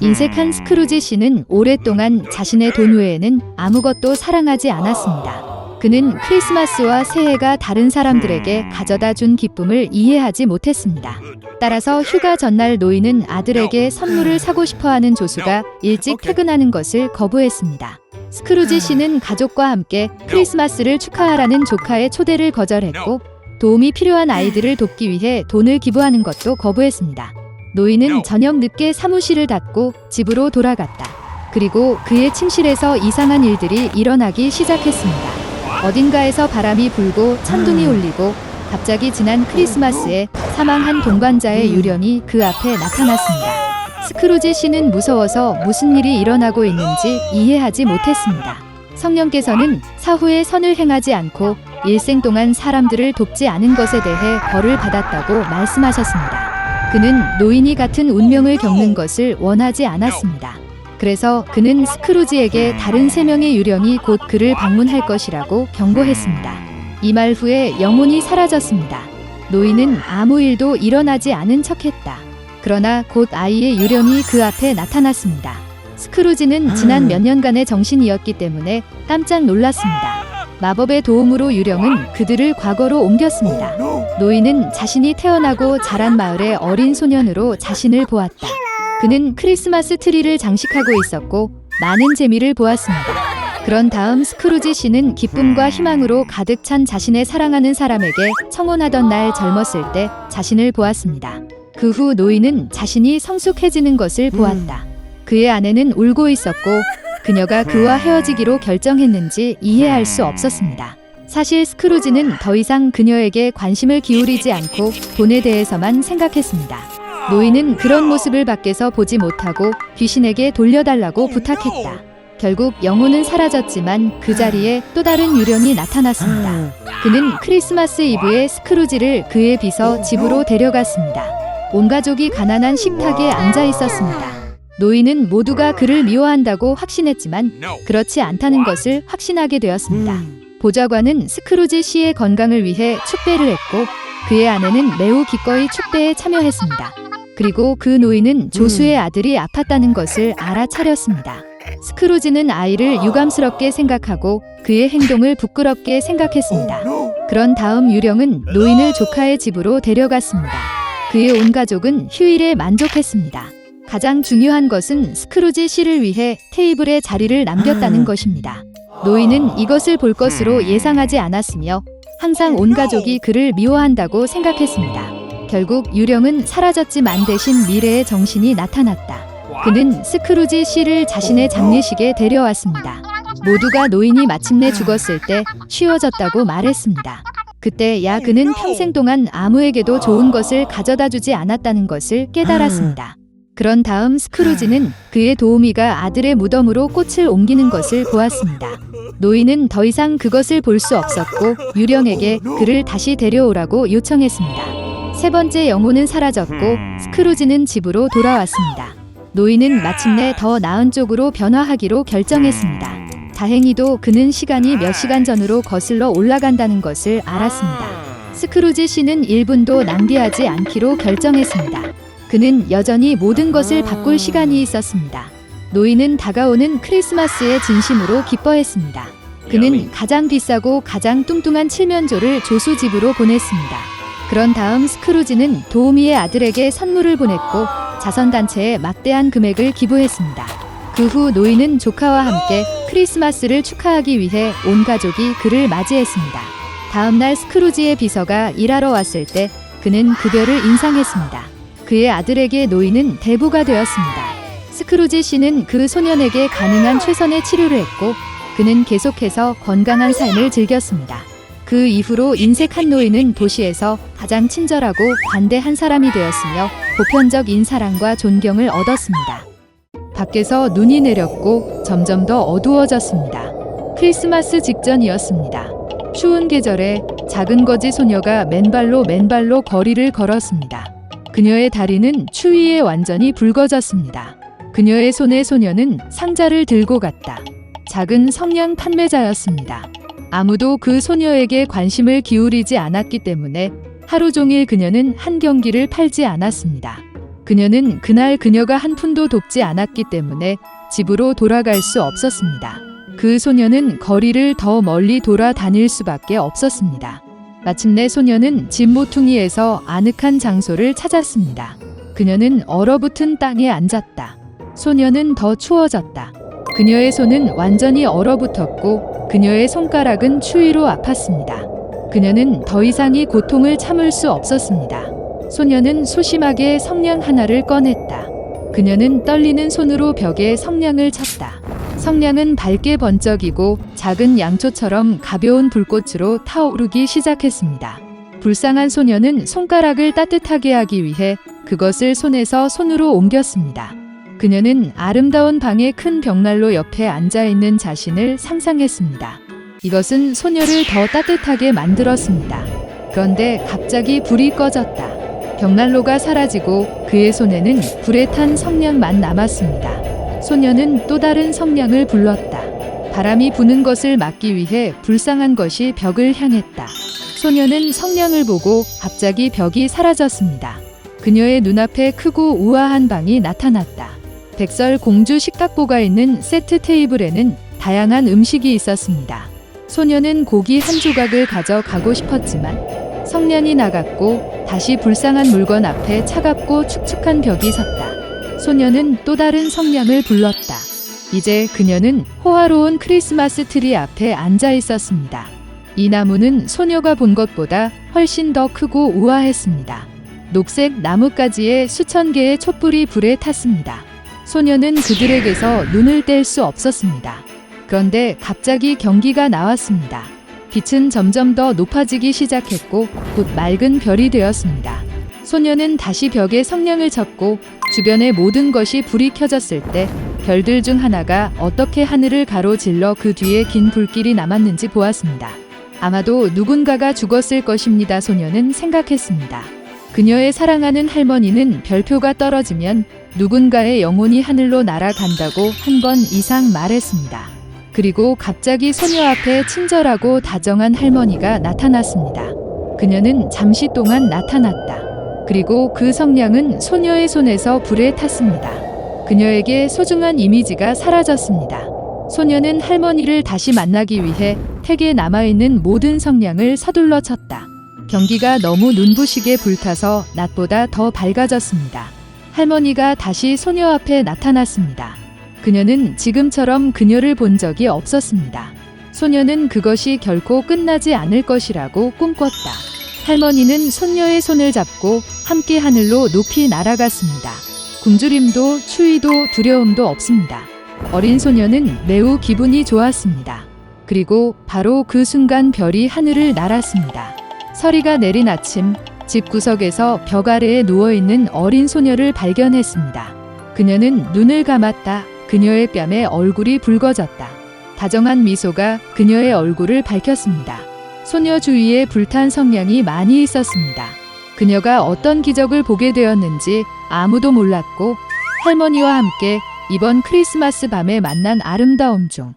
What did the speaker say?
인색한 스크루지 씨는 오랫동안 자신의 돈 외에는 아무것도 사랑하지 않았습니다. 그는 크리스마스와 새해가 다른 사람들에게 가져다 준 기쁨을 이해하지 못했습니다. 따라서 휴가 전날 노인은 아들에게 선물을 사고 싶어하는 조수가 일찍 퇴근하는 것을 거부했습니다. 스크루지 씨는 가족과 함께 크리스마스를 축하하라는 조카의 초대를 거절했고 도움이 필요한 아이들을 돕기 위해 돈을 기부하는 것도 거부했습니다. 노인은 저녁 늦게 사무실을 닫고 집으로 돌아갔다. 그리고 그의 침실에서 이상한 일들이 일어나기 시작했습니다. 어딘가에서 바람이 불고 천둥이 울리고 갑자기 지난 크리스마스에 사망한 동반자의 유령이 그 앞에 나타났습니다. 스크루지 씨는 무서워서 무슨 일이 일어나고 있는지 이해하지 못했습니다. 성령께서는 사후에 선을 행하지 않고 일생 동안 사람들을 돕지 않은 것에 대해 벌을 받았다고 말씀하셨습니다. 그는 노인이 같은 운명을 겪는 것을 원하지 않았습니다. 그래서 그는 스크루지에게 다른 3명의 유령이 곧 그를 방문할 것이라고 경고했습니다. 이 말 후에 영혼이 사라졌습니다. 노인은 아무 일도 일어나지 않은 척했다. 그러나 곧 아이의 유령이 그 앞에 나타났습니다. 스크루지는 지난 몇 년간의 정신이었기 때문에 깜짝 놀랐습니다. 마법의 도움으로 유령은 그들을 과거로 옮겼습니다. 노인은 자신이 태어나고 자란 마을의 어린 소년으로 자신을 보았다. 그는 크리스마스 트리를 장식하고 있었고 많은 재미를 보았습니다. 그런 다음 스크루지 씨는 기쁨과 희망으로 가득 찬 자신의 사랑하는 사람에게 청혼하던 날 젊었을 때 자신을 보았습니다. 그 후 노인은 자신이 성숙해지는 것을 보았다. 그의 아내는 울고 있었고 그녀가 그와 헤어지기로 결정했는지 이해할 수 없었습니다. 사실 스크루지는 더 이상 그녀에게 관심을 기울이지 않고 돈에 대해서만 생각했습니다. 노인은 그런 모습을 밖에서 보지 못하고 귀신에게 돌려달라고 부탁했다. 결국 영혼은 사라졌지만 그 자리에 또 다른 유령이 나타났습니다. 그는 크리스마스 이브에 스크루지를 그의 빚어 집으로 데려갔습니다. 온 가족이 가난한 식탁에 앉아 있었습니다. 노인은 모두가 그를 미워한다고 확신했지만 그렇지 않다는 것을 확신하게 되었습니다. 보좌관은 스크루지 씨의 건강을 위해 축배를 했고 그의 아내는 매우 기꺼이 축배에 참여했습니다. 그리고 그 노인은 조수의 아들이 아팠다는 것을 알아차렸습니다. 스크루지는 아이를 유감스럽게 생각하고 그의 행동을 부끄럽게 생각했습니다. 그런 다음 유령은 노인을 조카의 집으로 데려갔습니다. 그의 온 가족은 휴일에 만족했습니다. 가장 중요한 것은 스크루지 씨를 위해 테이블에 자리를 남겼다는 것입니다. 노인은 이것을 볼 것으로 예상하지 않았으며 항상 온 가족이 그를 미워한다고 생각했습니다. 결국 유령은 사라졌지만 대신 미래의 정신이 나타났다. 그는 스크루지 씨를 자신의 장례식에 데려왔습니다. 모두가 노인이 마침내 죽었을 때 쉬워졌다고 말했습니다. 그때 그는 평생 동안 아무에게도 좋은 것을 가져다 주지 않았다는 것을 깨달았습니다. 그런 다음 스크루지는 그의 도우미가 아들의 무덤으로 꽃을 옮기는 것을 보았습니다. 노인은 더 이상 그것을 볼 수 없었고 유령에게 그를 다시 데려오라고 요청했습니다. 세 번째 영혼은 사라졌고 스크루지는 집으로 돌아왔습니다. 노인은 마침내 더 나은 쪽으로 변화하기로 결정했습니다. 다행히도 그는 시간이 몇 시간 전으로 거슬러 올라간다는 것을 알았습니다. 스크루지 씨는 1분도 낭비하지 않기로 결정했습니다. 그는 여전히 모든 것을 바꿀 시간이 있었습니다. 노인은 다가오는 크리스마스에 진심으로 기뻐했습니다. 그는 가장 비싸고 가장 뚱뚱한 칠면조를 조수 집으로 보냈습니다. 그런 다음 스크루지는 도우미의 아들에게 선물을 보냈고 자선단체에 막대한 금액을 기부했습니다. 그 후 노인은 조카와 함께 크리스마스를 축하하기 위해 온 가족이 그를 맞이했습니다. 다음 날 스크루지의 비서가 일하러 왔을 때 그는 급여를 인상했습니다. 그의 아들에게 노인은 대부가 되었습니다. 스크루지 씨는 그 소년에게 가능한 최선의 치료를 했고 그는 계속해서 건강한 삶을 즐겼습니다. 그 이후로 인색한 노인은 도시에서 가장 친절하고 관대한 사람이 되었으며 보편적인 사랑과 존경을 얻었습니다. 밖에서 눈이 내렸고 점점 더 어두워졌습니다. 크리스마스 직전이었습니다. 추운 계절에 작은 거지 소녀가 맨발로 거리를 걸었습니다. 그녀의 다리는 추위에 완전히 붉어졌습니다. 그녀의 손에 소녀는 상자를 들고 갔다. 작은 성냥 판매자였습니다. 아무도 그 소녀에게 관심을 기울이지 않았기 때문에 하루 종일 그녀는 한 경기를 팔지 않았습니다. 그녀는 그날 그녀가 한 푼도 돕지 않았기 때문에 집으로 돌아갈 수 없었습니다. 그 소녀는 거리를 더 멀리 돌아다닐 수밖에 없었습니다. 마침내 소녀는 집 모퉁이에서 아늑한 장소를 찾았습니다. 그녀는 얼어붙은 땅에 앉았다. 소녀는 더 추워졌다. 그녀의 손은 완전히 얼어붙었고 그녀의 손가락은 추위로 아팠습니다. 그녀는 더 이상 이 고통을 참을 수 없었습니다. 소녀는 소심하게 성냥 하나를 꺼냈다. 그녀는 떨리는 손으로 벽에 성냥을 쳤다. 성냥은 밝게 번쩍이고 작은 양초처럼 가벼운 불꽃으로 타오르기 시작했습니다. 불쌍한 소녀는 손가락을 따뜻하게 하기 위해 그것을 손에서 손으로 옮겼습니다. 그녀는 아름다운 방의 큰 벽난로 옆에 앉아있는 자신을 상상했습니다. 이것은 소녀를 더 따뜻하게 만들었습니다. 그런데 갑자기 불이 꺼졌다. 벽난로가 사라지고 그의 손에는 불에 탄 성냥만 남았습니다. 소녀는 또 다른 성냥을 불렀다. 바람이 부는 것을 막기 위해 불쌍한 것이 벽을 향했다. 소녀는 성냥을 보고 갑자기 벽이 사라졌습니다. 그녀의 눈앞에 크고 우아한 방이 나타났다. 백설 공주 식탁보가 있는 세트 테이블에는 다양한 음식이 있었습니다. 소녀는 고기 한 조각을 가져가고 싶었지만 성냥이 나갔고 다시 불쌍한 물건 앞에 차갑고 축축한 벽이 섰다. 소녀는 또 다른 성냥을 불렀다. 이제 그녀는 호화로운 크리스마스 트리 앞에 앉아 있었습니다. 이 나무는 소녀가 본 것보다 훨씬 더 크고 우아했습니다. 녹색 나뭇가지에 수천 개의 촛불이 불에 탔습니다. 소녀는 그들에게서 눈을 뗄 수 없었습니다. 그런데 갑자기 경기가 나왔습니다. 빛은 점점 더 높아지기 시작했고 곧 맑은 별이 되었습니다. 소녀는 다시 벽에 성냥을 쳤고 주변의 모든 것이 불이 켜졌을 때 별들 중 하나가 어떻게 하늘을 가로질러 그 뒤에 긴 불길이 남았는지 보았습니다. 아마도 누군가가 죽었을 것입니다. 소녀는 생각했습니다. 그녀의 사랑하는 할머니는 별표가 떨어지면 누군가의 영혼이 하늘로 날아간다고 한 번 이상 말했습니다. 그리고 갑자기 소녀 앞에 친절하고 다정한 할머니가 나타났습니다. 그녀는 잠시 동안 나타났다. 그리고 그 성냥은 소녀의 손에서 불에 탔습니다. 그녀에게 소중한 이미지가 사라졌습니다. 소녀는 할머니를 다시 만나기 위해 택에 남아있는 모든 성냥을 서둘러 쳤다. 경기가 너무 눈부시게 불타서 낮보다 더 밝아졌습니다. 할머니가 다시 소녀 앞에 나타났습니다. 그녀는 지금처럼 그녀를 본 적이 없었습니다. 소녀는 그것이 결코 끝나지 않을 것이라고 꿈꿨다. 할머니는 손녀의 손을 잡고 함께 하늘로 높이 날아갔습니다. 굶주림도 추위도 두려움도 없습니다. 어린 소녀는 매우 기분이 좋았습니다. 그리고 바로 그 순간 별이 하늘을 날았습니다. 서리가 내린 아침, 집 구석에서 벽 아래에 누워있는 어린 소녀를 발견했습니다. 그녀는 눈을 감았다. 그녀의 뺨에 얼굴이 붉어졌다. 다정한 미소가 그녀의 얼굴을 밝혔습니다. 소녀 주위에 불탄 성냥이 많이 있었습니다. 그녀가 어떤 기적을 보게 되었는지 아무도 몰랐고 할머니와 함께 이번 크리스마스 밤에 만난 아름다움 중